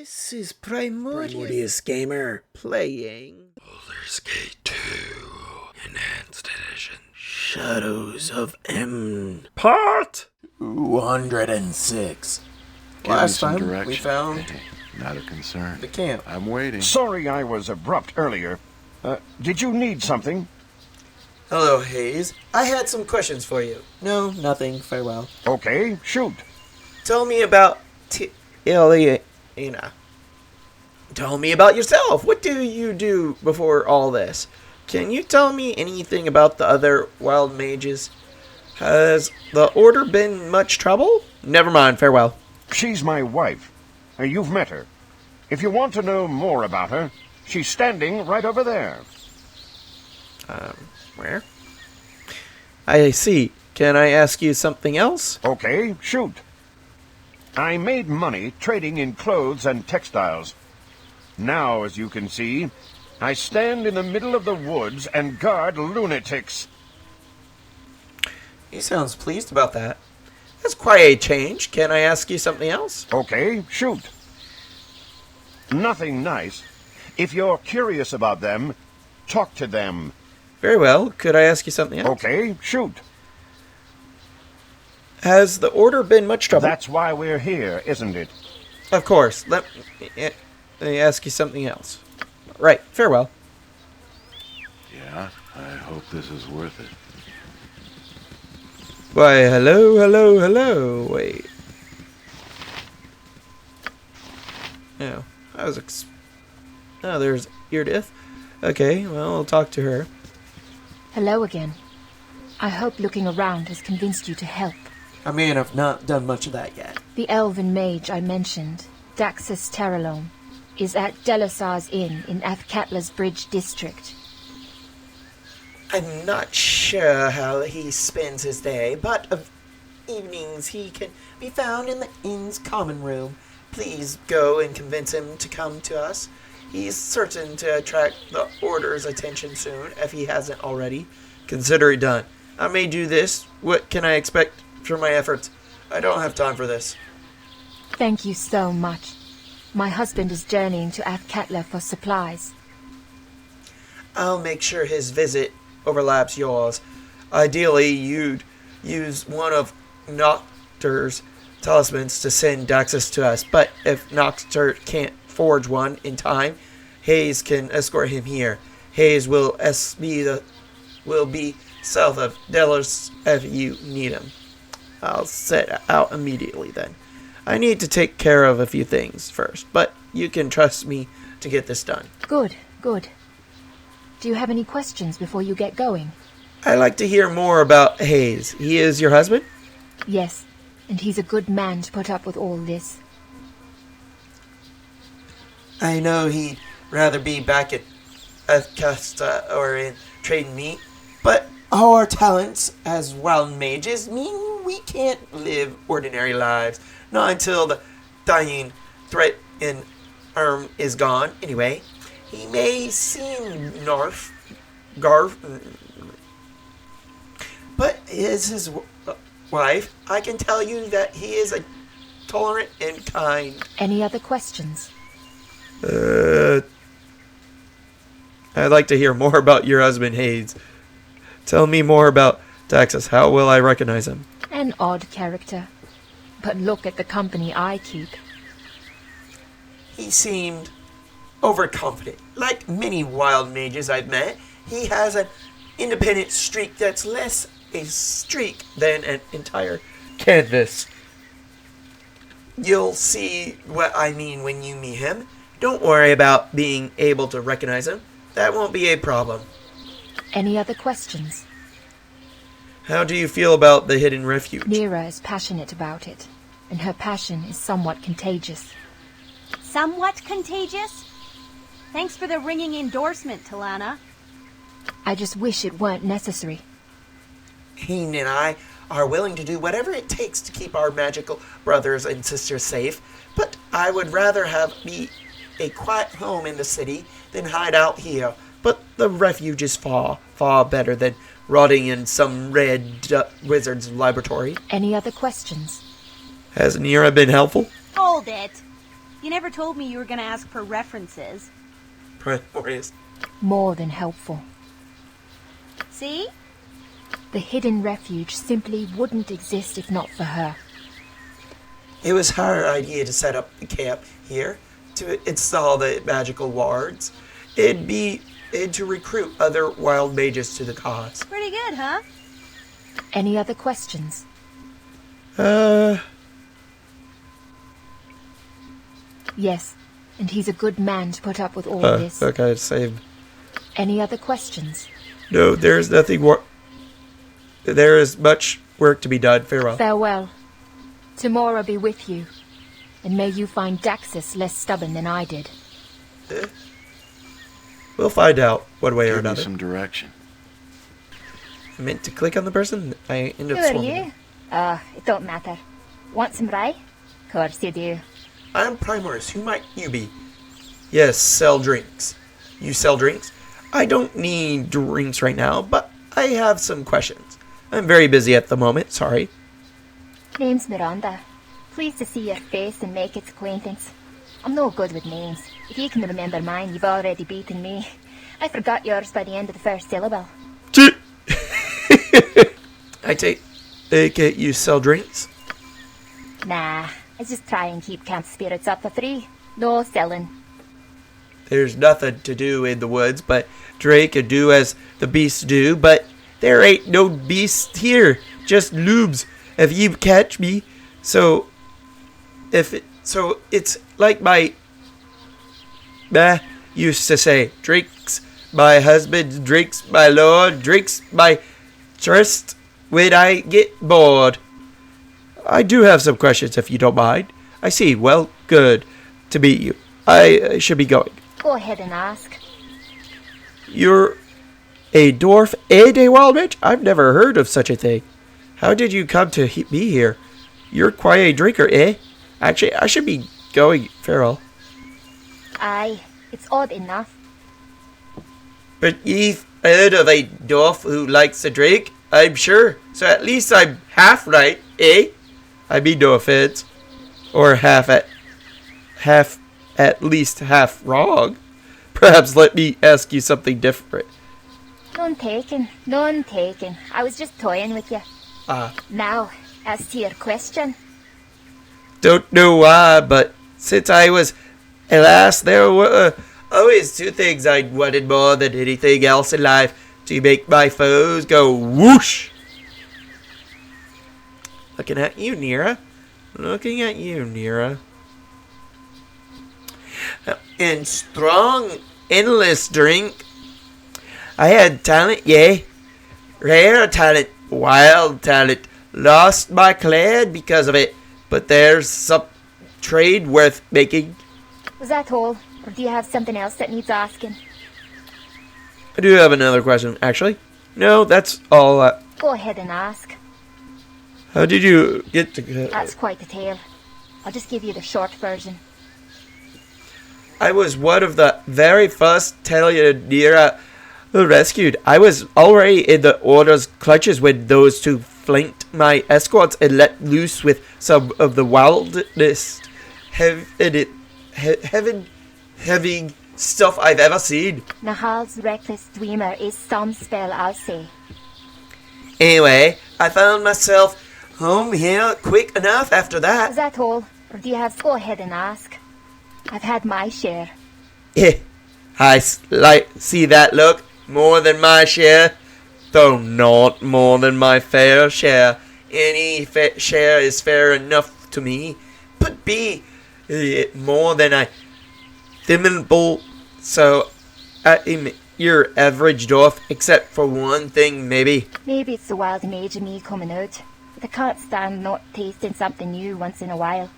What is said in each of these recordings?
This is Primordius Gamer playing Baldur's Gate 2 Enhanced Edition Shadows of Amn Part 206. Give me Last some time we direction. found Hey, not a concern. the camp. I'm waiting. Sorry I was abrupt earlier. Did you need something? Hello, Hayes. I had some questions for you. No, nothing. Farewell. Okay, shoot. Tell me about Eliana. Tell me about yourself. What do you do before all this? Can you tell me anything about the other wild mages? Has the order been much trouble? Never mind. Farewell. She's my wife. You've met her. If you want to know more about her, she's standing right over there. Where? I see. Can I ask you something else? Okay, shoot. I made money trading in clothes and textiles. Now, as you can see, I stand in the middle of the woods and guard lunatics. He sounds pleased about that. That's quite a change. Can I ask you something else? Okay, shoot. Nothing nice. If you're curious about them, talk to them. Very well. Could I ask you something else? Okay, shoot. Has the order been much trouble? That's why we're here, isn't it? Of course. Let me ask you something else. Right. Farewell. Yeah, I hope this is worth it. Why, hello. Wait. No. Oh, there's Eardith. Okay, well, I'll talk to her. Hello again. I hope looking around has convinced you to help. I mean, I've not done much of that yet. The elven mage I mentioned, Daxus Terralome, is at Delasar's Inn in Athkatla's Bridge district. I'm not sure how he spends his day, but of evenings he can be found in the inn's common room. Please go and convince him to come to us. He's certain to attract the Order's attention soon, if he hasn't already. Consider it done. I may do this. What can I expect from my efforts? I don't have time for this. Thank you so much. My husband is journeying to Athkatla for supplies. I'll make sure his visit overlaps yours. Ideally, you'd use one of Noctur's talismans to send Daxus to us, but if Noctur can't forge one in time, Hayes can escort him here. Hayes will be south of Delos if you need him. I'll set out immediately then. I need to take care of a few things first, but you can trust me to get this done. Good. Do you have any questions before you get going? I'd like to hear more about Hayes. He is your husband? Yes, and he's a good man to put up with all this. I know he'd rather be back at Athkatla or in trading meat, but our talents as wild mages mean we can't live ordinary lives. Not until the dying threat in Arm is gone. Anyway, he may seem Garf, but is his wife. I can tell you that he is a tolerant and kind. Any other questions? I'd like to hear more about your husband, Hayes. Tell me more about Daxus. How will I recognize him? An odd character. But look at the company I keep. He seemed overconfident. Like many wild mages I've met, he has an independent streak that's less a streak than an entire canvas. You'll see what I mean when you meet him. Don't worry about being able to recognize him. That won't be a problem. Any other questions? How do you feel about the hidden refuge? Mira is passionate about it, and her passion is somewhat contagious. Somewhat contagious? Thanks for the ringing endorsement, Talana. I just wish it weren't necessary. Heen and I are willing to do whatever it takes to keep our magical brothers and sisters safe, but I would rather have me a quiet home in the city than hide out here. But the refuge is far, far better than rotting in some red wizard's laboratory. Any other questions? Has Nira been helpful? Hold it. You never told me you were going to ask for references. Primordius. More than helpful. See? The hidden refuge simply wouldn't exist if not for her. It was her idea to set up the camp here, to install the magical wards. And to recruit other wild mages to the cause. Pretty good, huh? Any other questions? Yes, and he's a good man to put up with all this. Okay, save. Any other questions? No, there's nothing more. There is much work to be done. Farewell. Farewell. Tomorrow be with you, and may you find Daxus less stubborn than I did. We'll find out one way or Give me another. some direction. I meant to click on the person. I ended Who up are swapping you? them. It don't matter. Want some rye? Course you do. I'm Primordius. Who might you be? Yes, sell drinks. You sell drinks? I don't need drinks right now, but I have some questions. I'm very busy at the moment. Sorry. Name's Miranda. Pleased to see your face and make its acquaintance. I'm no good with names. If you can remember mine, you've already beaten me. I forgot yours by the end of the first syllable. I take it you sell drinks? Nah, I just try and keep camp spirits up for free. No selling. There's nothing to do in the woods but drink and do as the beasts do, but there ain't no beasts here, just lubes. If you catch me, it's like my used to say, drinks my husband, drinks my lord, drinks my trust when I get bored. I do have some questions if you don't mind. I see. Well, good to meet you. I should be going. Go ahead and ask. You're a dwarf and a wild mage? I've never heard of such a thing. How did you come to be here? You're quite a drinker, eh? Actually, I should be going, Farewell. Aye, it's odd enough. But you've heard of a dwarf who likes to drink, I'm sure. So at least I'm half right, eh? I mean no offense. Or at least half wrong. Perhaps let me ask you something different. None taken, none taken. I was just toying with you. Now, as to your question. Don't know why, but since I was a lass, there were always two things I wanted more than anything else in life: to make my foes go whoosh. Looking at you, Nira. Looking at you, Nira. And strong, endless drink. I had talent, yeah. Rare talent, wild talent. Lost my clan because of it. But there's some trade worth making. Was that all? Or do you have something else that needs asking? I do have another question, actually. No, that's all. Go ahead and ask. How did you get to... That's quite a tale. I'll just give you the short version. I was one of the very first Nira rescued. I was already in the Order's clutches when those two flanked my escorts and let loose with some of the wildest heavy stuff I've ever seen. Nahal's reckless dreamer is some spell, I'll say. Anyway, I found myself home here quick enough after that. Was that all? Or do you have... Go ahead and ask. I've had my share. I see that look. More than my share, though not more than my fair share. Any share is fair enough to me, but be more than I thimble. So I'm your average dwarf, except for one thing, maybe. Maybe it's the wild mage of me coming out, but I can't stand not tasting something new once in a while.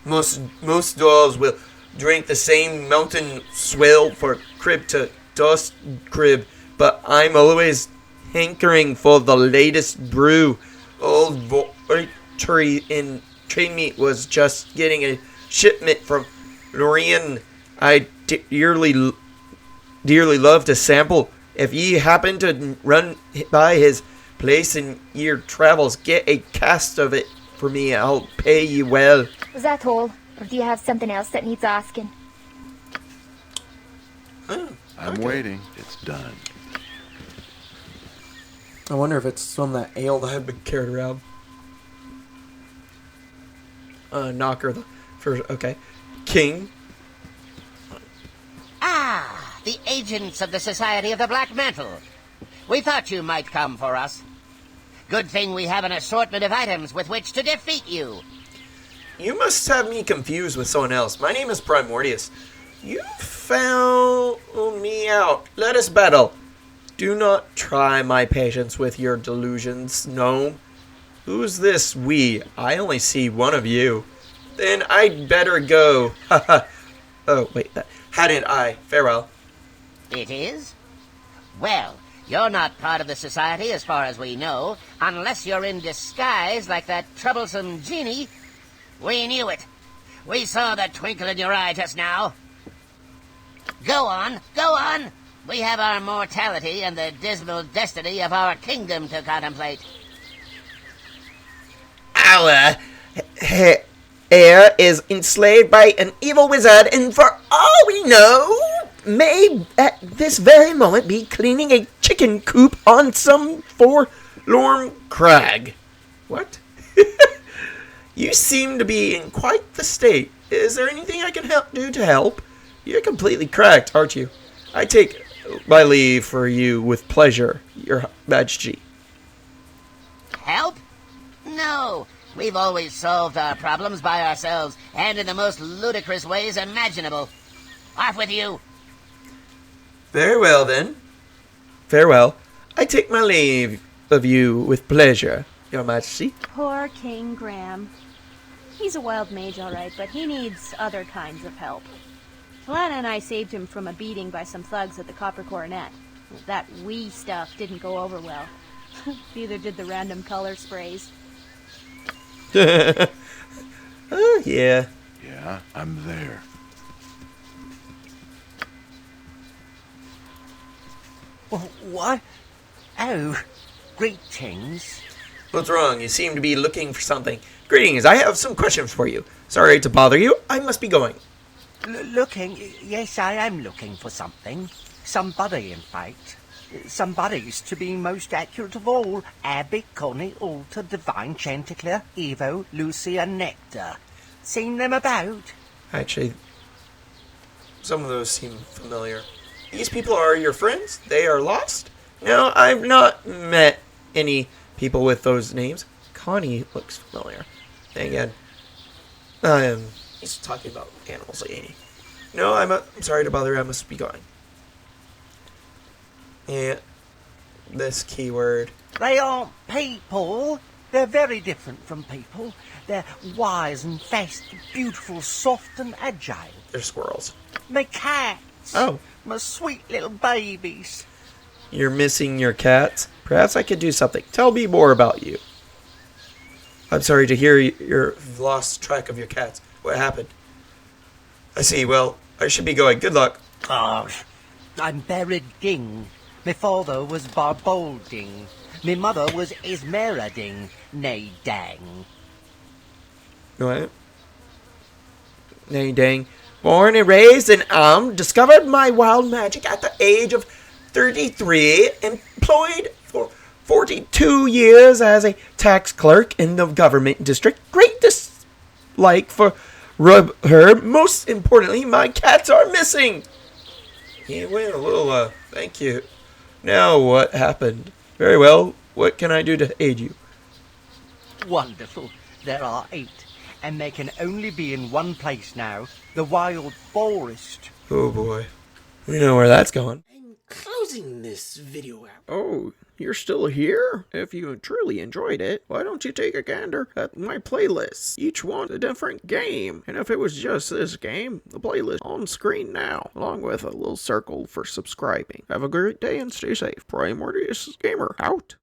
Most dwarves will drink the same mountain swill for crib to dust crib, but I'm always hankering for the latest brew. Old Vortry in Trade Meat was just getting a shipment from Lorien. I dearly love to sample. If ye happen to run by his place in your travels, get a cast of it for me. I'll pay you well. Was that all? Or do you have something else that needs asking? Oh, I'm okay. waiting. It's done. I wonder if it's some of that ale that had been carried around. Knocker the first. Okay, King. Ah, the agents of the Society of the Black Mantle. We thought you might come for us. Good thing we have an assortment of items with which to defeat you. You must have me confused with someone else. My name is Primordius. You found me out. Let us battle. Do not try my patience with your delusions, gnome. Who's this we? I only see one of you. Then I'd better go. Haha. Oh, wait. Hadn't I? Farewell. It is? Well, you're not part of the society as far as we know, unless you're in disguise like that troublesome genie. We knew it. We saw the twinkle in your eye just now. Go on, go on. We have our mortality and the dismal destiny of our kingdom to contemplate. Our heir is enslaved by an evil wizard, and for all we know, may at this very moment be cleaning a chicken coop on some forlorn crag. What? You seem to be in quite the state. Is there anything I can do to help? You're completely cracked, aren't you? I take my leave for you with pleasure, Your Majesty. Help? No. We've always solved our problems by ourselves, and in the most ludicrous ways imaginable. Off with you. Very well, then. Farewell. I take my leave of you with pleasure, Your Majesty. Poor King Graham. He's a wild mage, all right, but he needs other kinds of help. Lana and I saved him from a beating by some thugs at the Copper Coronet. That "we" stuff didn't go over well. Neither did the random color sprays. Oh, yeah. Yeah, I'm there. What? Oh, greetings. What's wrong? You seem to be looking for something. Greetings, I have some questions for you. Sorry to bother you. I must be going. Looking? Yes, I am looking for something. Somebody, in fact. Somebody's to be most accurate of all. Abby, Connie, Alta, Divine, Chanticleer, Evo, Lucy, and Nectar. Seen them about? Actually, some of those seem familiar. These people are your friends? They are lost? No, I've not met any people with those names. Connie looks familiar. Then again, he's talking about animals, ain't he? No, I'm sorry to bother you. I must be going. Yeah, this keyword. They aren't people. They're very different from people. They're wise and fast, beautiful, soft and agile. They're squirrels. My cats. Oh. My sweet little babies. You're missing your cats? Perhaps I could do something. Tell me more about you. I'm sorry to hear you've lost track of your cats. What happened? I see. Well, I should be going. Good luck. Oh, I'm buried Ding. My father was Barbolding. My mother was Esmerading, nay dang. What? Nay dang. Born and raised in discovered my wild magic at the age of 33, employed for 42 years as a tax clerk in the government district. Great dislike for her. Most importantly, my cats are missing. He went a little, thank you. Now, what happened? Very well. What can I do to aid you? Wonderful. There are 8, and they can only be in one place now, the wild forest. Oh, boy. We know where that's going. I'm closing this video out. Oh, you're still here? If you truly enjoyed it, why don't you take a gander at my playlists? Each one a different game. And if it was just this game, the playlist on screen now, along with a little circle for subscribing. Have a great day and stay safe. Primordius Gamer out.